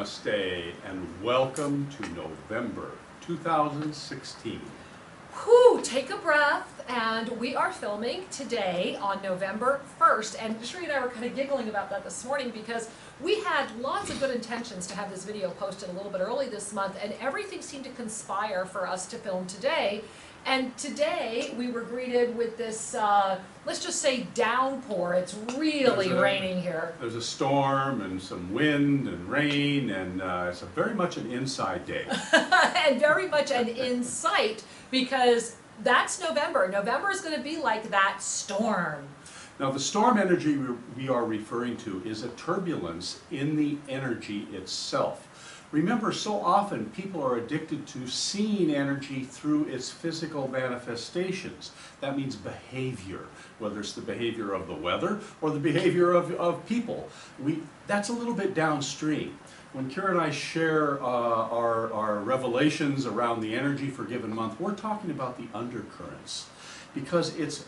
Namaste, and welcome to November 2016. Whew, take a breath, and we are filming today on November 1st, and Sri and I were kind of giggling about that this morning because we had lots of good intentions to have this video posted a little bit early this month, and everything seemed to conspire for us to film today. And today we were greeted with this, let's just say, downpour. It's really raining here. There's a storm and some wind and rain, and it's very much an inside day. And very much an insight, because that's November. November is going to be like that storm. Now, the storm energy we are referring to is a turbulence in the energy itself. Remember, so often people are addicted to seeing energy through its physical manifestations. That means behavior, whether it's the behavior of the weather or the behavior of people. That's a little bit downstream. When Kira and I share our revelations around the energy for a given month, we're talking about the undercurrents. Because it's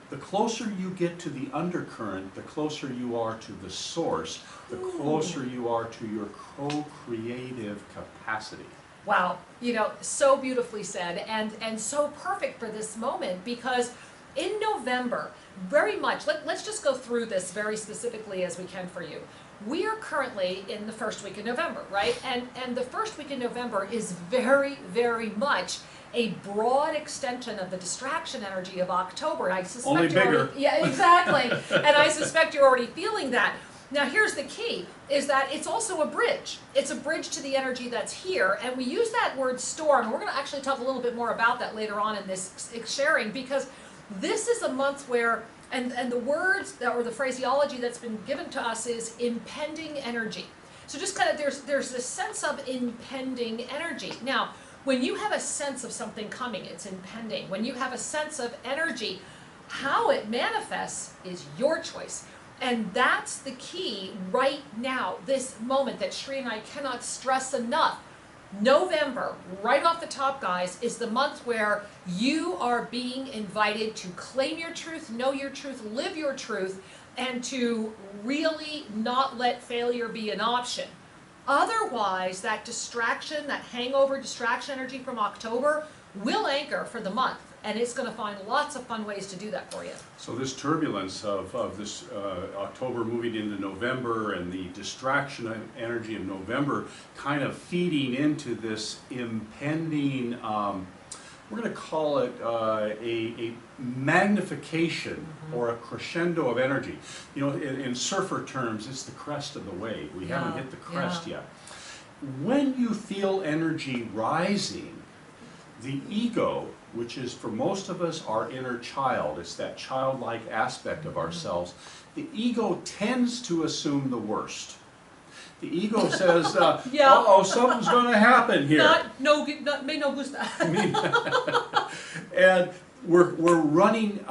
the closer you get to the undercurrent, the closer you are to the source, the closer you are to your co-creative capacity. Wow, you know, so beautifully said, and so perfect for this moment, because in November, very much, let's just go through this very specifically as we can for you. We are currently in the first week of November, right? And the first week in November is very, very much a broad extension of the distraction energy of October. I suspect only bigger. Yeah, exactly. And I suspect you're already feeling that. Now here's the key, is that it's also a bridge. It's a bridge to the energy that's here, and we use that word storm, and we're going to actually talk a little bit more about that later on in this sharing, because this is a month where, and the words or the phraseology that's been given to us is impending energy. So just kind of, there's this sense of impending energy. Now, when you have a sense of something coming, it's impending. When you have a sense of energy, how it manifests is your choice. And that's the key right now, this moment that Sri and I cannot stress enough. November, right off the top, guys, is the month where you are being invited to claim your truth, know your truth, live your truth, and to really not let failure be an option. Otherwise, that distraction, that hangover distraction energy from October will anchor for the month, and it's going to find lots of fun ways to do that for you. So this turbulence of this October moving into November, and the distraction energy of November kind of feeding into this impending, we're going to call it a magnification or a crescendo of energy. You know, in surfer terms, it's the crest of the wave. We haven't hit the crest yet. When you feel energy rising, the ego, which is for most of us our inner child, it's that childlike aspect of ourselves, the ego tends to assume the worst. The ego says, uh-oh, something's going to happen here. Me no gusta. And we're running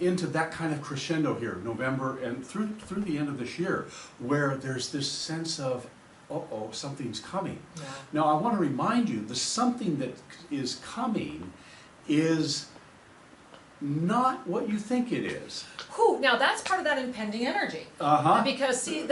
into that kind of crescendo here, November and through the end of this year, where there's this sense of, uh-oh, something's coming. Yeah. Now, I want to remind you, the something that is coming is not what you think it is. Whew, now that's part of that impending energy. Because see,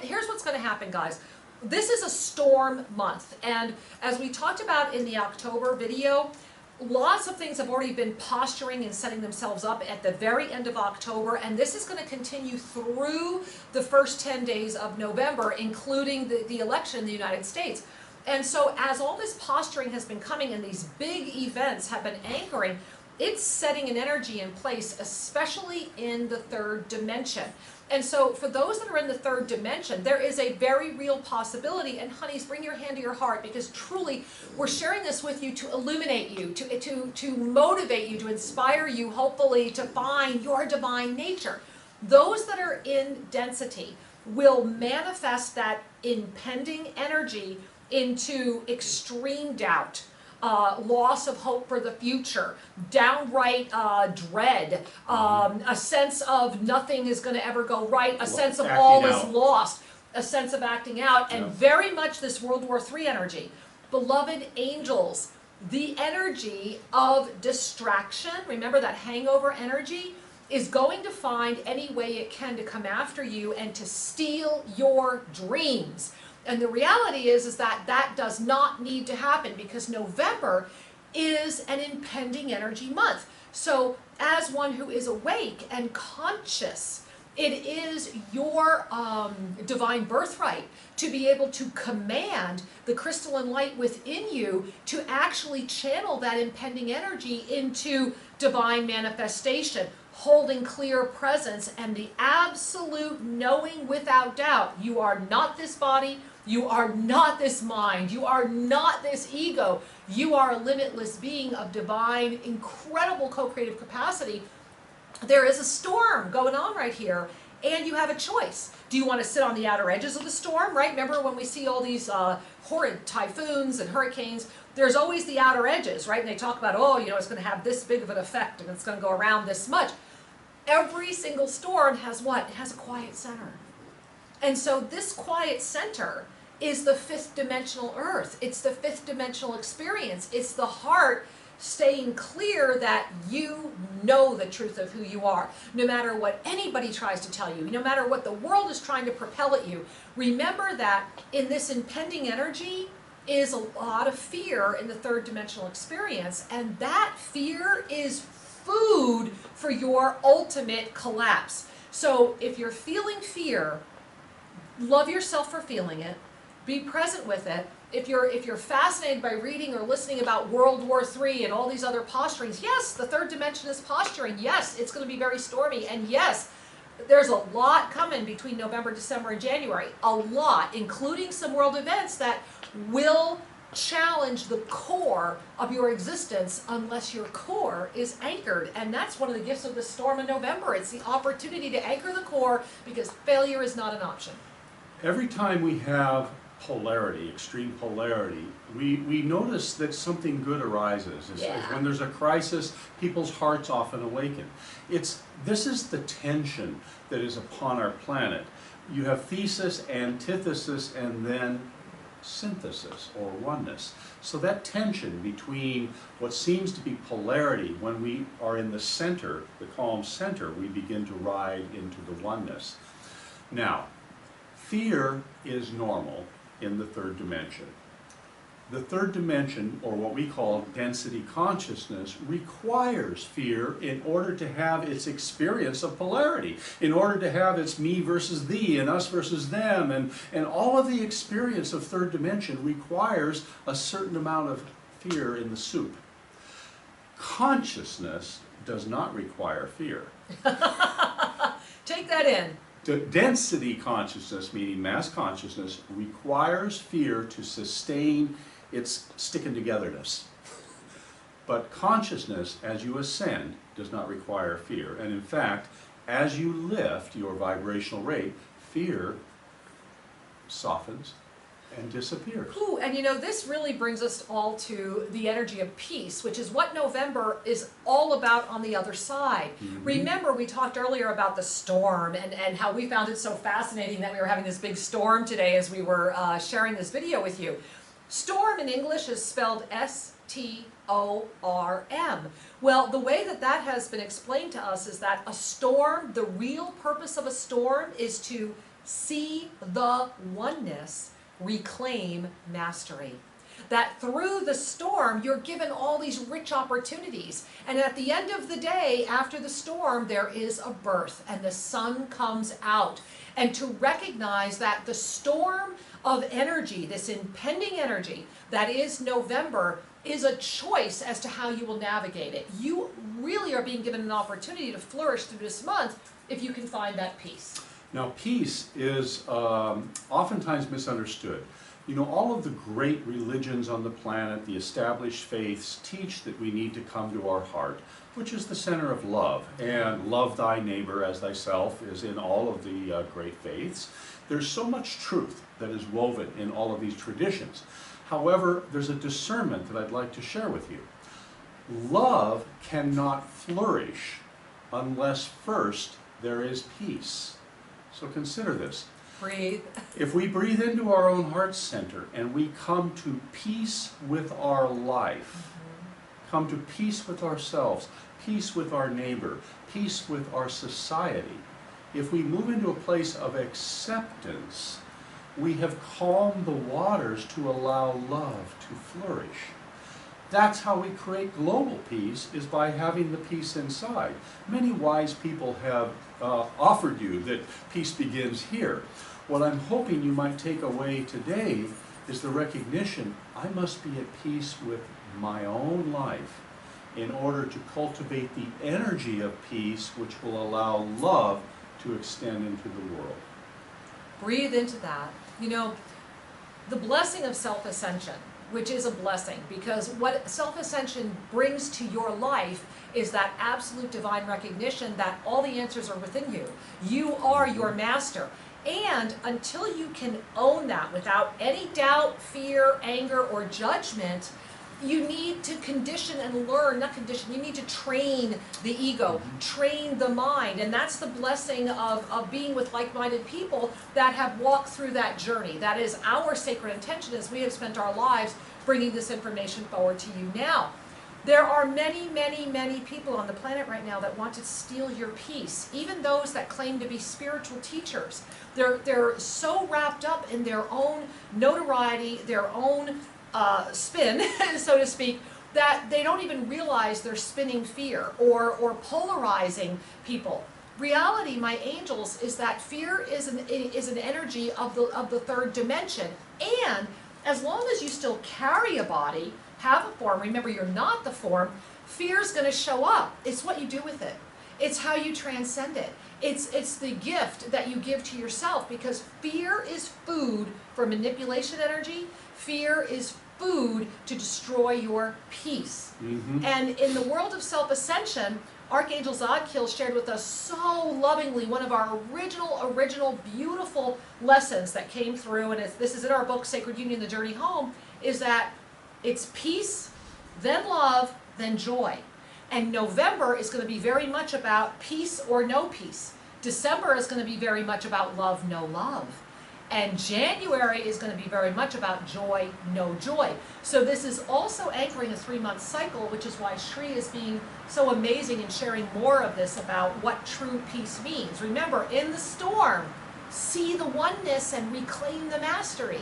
here's what's going to happen, guys. This is a storm month, and as we talked about in the October video, lots of things have already been posturing and setting themselves up at the very end of October, and this is going to continue through the first 10 days of November, including the election in the United States. And so as all this posturing has been coming and these big events have been anchoring, it's setting an energy in place, especially in the third dimension. And so for those that are in the third dimension, there is a very real possibility, and honeys, bring your hand to your heart, because truly we're sharing this with you to illuminate you, to motivate you, to inspire you, hopefully, to find your divine nature. Those that are in density will manifest that impending energy into extreme doubt, loss of hope for the future, downright dread, a sense of nothing is going to ever go right, a sense of all is lost, a sense of acting out, and very much this World War III energy. Beloved angels, the energy of distraction, remember that hangover energy, is going to find any way it can to come after you and to steal your dreams. And the reality is that that does not need to happen, because November is an impending energy month. So as one who is awake and conscious, it is your divine birthright to be able to command the crystalline light within you to actually channel that impending energy into divine manifestation, holding clear presence and the absolute knowing without doubt, you are not this body, you are not this mind, you are not this ego, you are a limitless being of divine, incredible co-creative capacity. There is a storm going on right here, and you have a choice. Do you want to sit on the outer edges of the storm, right? Remember when we see all these horrid typhoons and hurricanes, there's always the outer edges, right? And they talk about, oh, you know, it's going to have this big of an effect, and it's going to go around this much. Every single storm has what? It has a quiet center. And so this quiet center is the fifth dimensional earth. It's the fifth dimensional experience. It's the heart staying clear that you know the truth of who you are. No matter what anybody tries to tell you, no matter what the world is trying to propel at you, remember that in this impending energy is a lot of fear in the third dimensional experience, and that fear is food for your ultimate collapse. So if you're feeling fear, love yourself for feeling it, be present with it. If you're fascinated by reading or listening about World War III and all these other posturings, yes, the third dimension is posturing. Yes, it's going to be very stormy. And yes, there's a lot coming between November, December, and January. A lot, including some world events that will challenge the core of your existence unless your core is anchored. And that's one of the gifts of the storm in November. It's the opportunity to anchor the core, because failure is not an option. Every time we have polarity, extreme polarity, we notice that something good arises. It's when there's a crisis, people's hearts often awaken. This is the tension that is upon our planet. You have thesis, antithesis, and then synthesis or oneness. So that tension between what seems to be polarity, when we are in the center, the calm center, we begin to ride into the oneness. Now, fear is normal in the third dimension. The third dimension, or what we call density consciousness, requires fear in order to have its experience of polarity, in order to have its me versus thee and us versus them, and all of the experience of third dimension requires a certain amount of fear in the soup. Consciousness does not require fear. Take that in. Density consciousness, meaning mass consciousness, requires fear to sustain its sticking togetherness. But consciousness, as you ascend, does not require fear. And in fact, as you lift your vibrational rate, fear softens and disappears. Ooh, and you know, this really brings us all to the energy of peace, which is what November is all about on the other side. Mm-hmm. Remember, we talked earlier about the storm and how we found it so fascinating that we were having this big storm today as we were sharing this video with you. Storm in English is spelled S-T-O-R-M. Well, the way that that has been explained to us is that a storm, the real purpose of a storm is to see the oneness, reclaim mastery. That through the storm, you're given all these rich opportunities. And at the end of the day, after the storm, there is a birth and the sun comes out. And to recognize that the storm of energy, this impending energy that is November, is a choice as to how you will navigate it. You really are being given an opportunity to flourish through this month if you can find that peace. Now, peace is oftentimes misunderstood. You know, all of the great religions on the planet, the established faiths, teach that we need to come to our heart, which is the center of love. And love thy neighbor as thyself is in all of the great faiths. There's so much truth that is woven in all of these traditions. However, there's a discernment that I'd like to share with you. Love cannot flourish unless first there is peace. So consider this. Breathe. If we breathe into our own heart center and we come to peace with our life, come to peace with ourselves, peace with our neighbor, peace with our society, if we move into a place of acceptance, we have calmed the waters to allow love to flourish. That's how we create global peace, is by having the peace inside. Many wise people have offered you that peace begins here. What I'm hoping you might take away today is the recognition, I must be at peace with my own life in order to cultivate the energy of peace, which will allow love to extend into the world. Breathe into that. You know, the blessing of self-ascension, which is a blessing, because what self-ascension brings to your life is that absolute divine recognition that all the answers are within you. You are your master. And until you can own that without any doubt, fear, anger, or judgment, you need to condition and learn, not condition, you need to train the ego, train the mind. And that's the blessing of being with like-minded people that have walked through that journey. That is our sacred intention, as we have spent our lives bringing this information forward to you now. There are many, many, many people on the planet right now that want to steal your peace, even those that claim to be spiritual teachers. They're so wrapped up in their own notoriety, their own spin, so to speak, that they don't even realize they're spinning fear or polarizing people. Reality, my angels, is that fear is an energy of the third dimension. And as long as you still carry a body, have a form, remember you're not the form, fear's going to show up. It's what you do with it. It's how you transcend it. It's the gift that you give to yourself, because fear is food for manipulation energy. Fear is food to destroy your peace. And in the world of self-ascension, Archangel Zadkiel shared with us so lovingly one of our original beautiful lessons that came through, and this is in our book, Sacred Union, The Journey Home, is that it's peace, then love, then joy. And November is going to be very much about peace or no peace. December is going to be very much about love, no love. And January is going to be very much about joy, no joy. So this is also anchoring a 3-month cycle, which is why Shri is being so amazing in sharing more of this about what true peace means. Remember, in the storm, see the oneness and reclaim the mastery.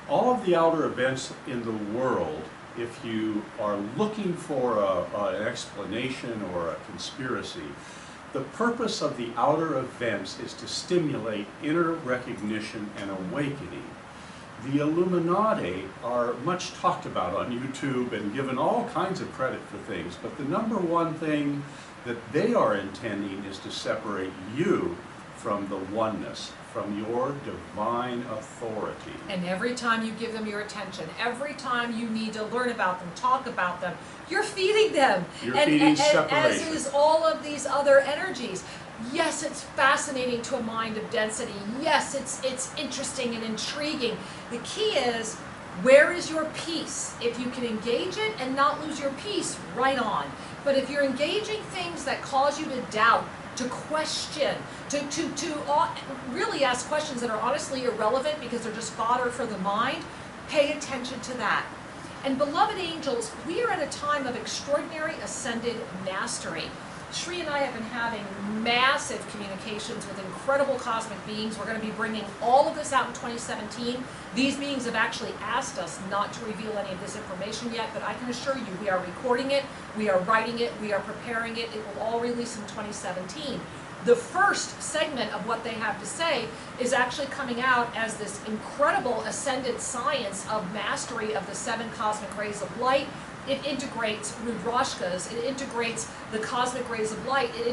All of the outer events in the world, if you are looking for an explanation or a conspiracy, the purpose of the outer events is to stimulate inner recognition and awakening. The Illuminati are much talked about on YouTube and given all kinds of credit for things, but the number one thing that they are intending is to separate you from the oneness, from your divine authority. And every time you give them your attention, every time you need to learn about them, talk about them, you're feeding them. You're feeding separation. As is all of these other energies. Yes, it's fascinating to a mind of density. Yes, it's interesting and intriguing. The key is, where is your peace? If you can engage it and not lose your peace, right on. But if you're engaging things that cause you to doubt, to question, to really ask questions that are honestly irrelevant because they're just fodder for the mind, pay attention to that. And beloved angels, we are at a time of extraordinary ascended mastery. Shri and I have been having massive communications with incredible cosmic beings. We're going to be bringing all of this out in 2017. These beings have actually asked us not to reveal any of this information yet, but I can assure you we are recording it, we are writing it, we are preparing it. It will all release in 2017. The first segment of what they have to say is actually coming out as this incredible ascended science of mastery of the 7 cosmic rays of light. It integrates Rudrashkas, it integrates the cosmic rays of light, it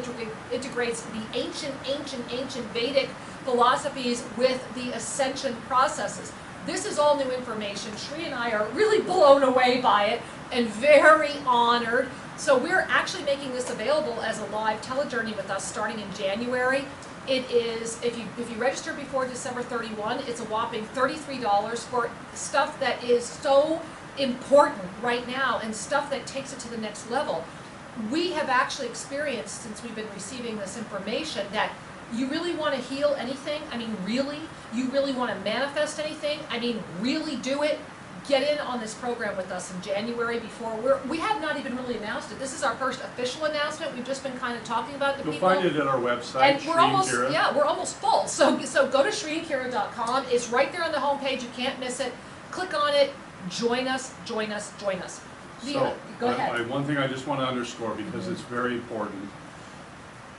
integrates the ancient Vedic philosophies with the ascension processes. This is all new information. Shri and I are really blown away by it and very honored. So we're actually making this available as a live telejourney with us starting in January. It is, if you register before December 31, it's a whopping $33 for stuff that is so important right now and stuff that takes it to the next level. We have actually experienced, since we've been receiving this information, that you really want to heal anything, I mean really, you really want to manifest anything, I mean really do it, get in on this program with us in January before we have not even really announced it. This is our first official announcement. We've just been kind of talking about it to You'll people. find it at our website, And we're almost, Kira. yeah, we're almost full. So go to ShreeandKira.com. It's right there on the homepage. You can't miss it. Click on it. Join us, join us, join us. So, Go ahead. one thing I just want to underscore, because it's very important.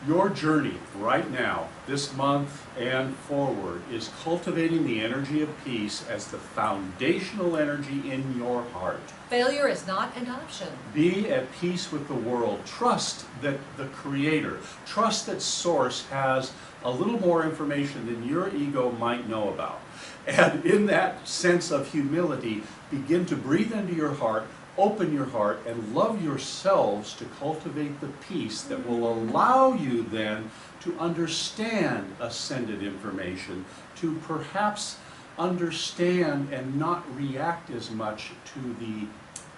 Your journey right now, this month and forward, is cultivating the energy of peace as the foundational energy in your heart. Failure is not an option. Be at peace with the world. Trust that the Creator, trust that Source has a little more information than your ego might know about. And in that sense of humility, begin to breathe into your heart, open your heart, and love yourselves to cultivate the peace that will allow you then to understand ascended information, to perhaps understand and not react as much to the,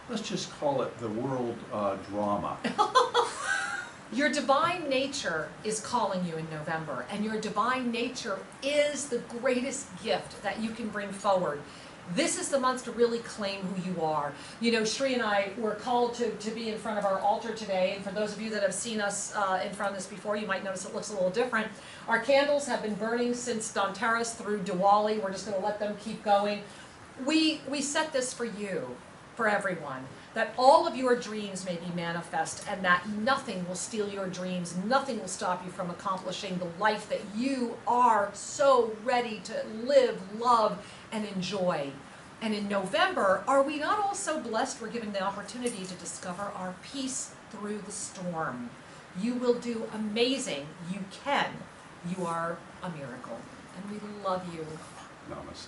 let's just call it the world drama. Your divine nature is calling you in November, and your divine nature is the greatest gift that you can bring forward. This is the month to really claim who you are. You know, Sri and I were called to be in front of our altar today, and for those of you that have seen us in front of this before, you might notice it looks a little different. Our candles have been burning since Dhanteras through Diwali. We're just going to let them keep going. We set this for you, for everyone, that all of your dreams may be manifest, and that nothing will steal your dreams, nothing will stop you from accomplishing the life that you are so ready to live, love, and enjoy. And in November, are we not all so blessed we're given the opportunity to discover our peace through the storm? You will do amazing. You can. You are a miracle. And we love you. Namaste.